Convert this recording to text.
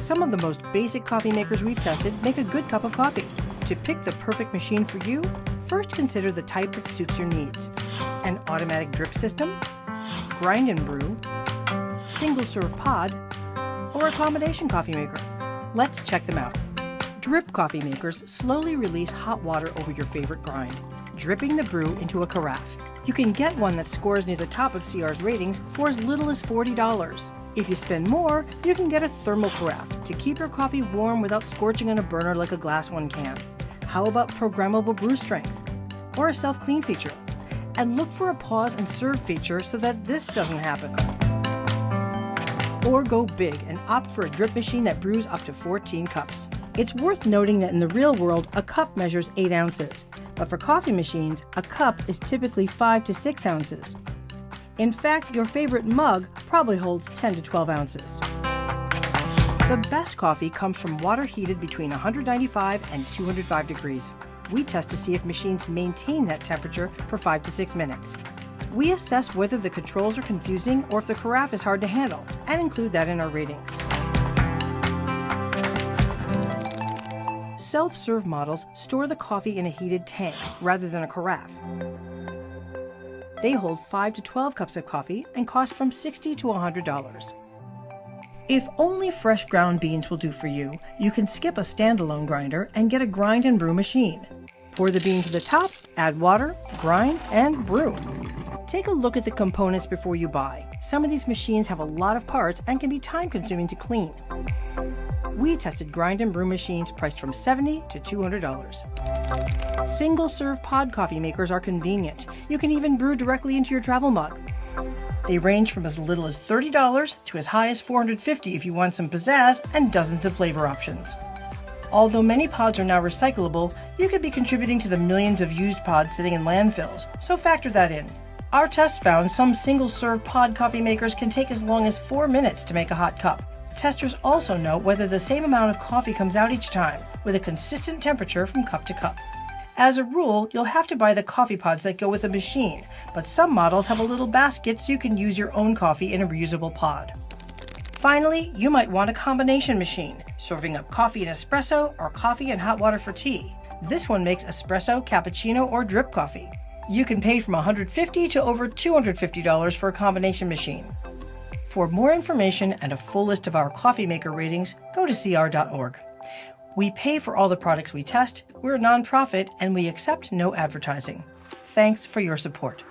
Some of the most basic coffee makers we've tested make a good cup of coffee. To pick the perfect machine for you, first consider the type that suits your needs. An automatic drip system, grind and brew, single-serve pod, or a combination coffee maker. Let's check them out. Drip coffee makers slowly release hot water over your favorite grind, dripping the brew into a carafe. You can get one that scores near the top of CR's ratings for as little as $40. If you spend more, you can get a thermal carafe to keep your coffee warm without scorching on a burner like a glass one can. How about programmable brew strength? Or a self-clean feature? And look for a pause and serve feature so that this doesn't happen. Or go big and opt for a drip machine that brews up to 14 cups. It's worth noting that in the real world, a cup measures 8 ounces, but for coffee machines, a cup is typically 5 to 6 ounces. In fact, your favorite mug probably holds 10 to 12 ounces. The best coffee comes from water heated between 195 and 205 degrees. We test to see if machines maintain that temperature for 5 to 6 minutes. We assess whether the controls are confusing or if the carafe is hard to handle, and include that in our ratings. Self-serve models store the coffee in a heated tank rather than a carafe. They hold 5 to 12 cups of coffee and cost from $60 to $100. If only fresh ground beans will do for you, you can skip a standalone grinder and get a grind and brew machine. Pour the beans to the top, add water, grind, and brew. Take a look at the components before you buy. Some of these machines have a lot of parts and can be time-consuming to clean. We tested grind and brew machines priced from $70 to $200. Single-serve pod coffee makers are convenient. You can even brew directly into your travel mug. They range from as little as $30 to as high as $450 if you want some pizzazz and dozens of flavor options. Although many pods are now recyclable, you could be contributing to the millions of used pods sitting in landfills, so factor that in. Our tests found some single-serve pod coffee makers can take as long as 4 minutes to make a hot cup. Testers also note whether the same amount of coffee comes out each time, with a consistent temperature from cup to cup. As a rule, you'll have to buy the coffee pods that go with the machine, but some models have a little basket so you can use your own coffee in a reusable pod. Finally, you might want a combination machine, serving up coffee and espresso or coffee and hot water for tea. This one makes espresso, cappuccino, or drip coffee. You can pay from $150 to over $250 for a combination machine. For more information and a full list of our coffee maker ratings, go to cr.org. We pay for all the products we test, we're a nonprofit, and we accept no advertising. Thanks for your support.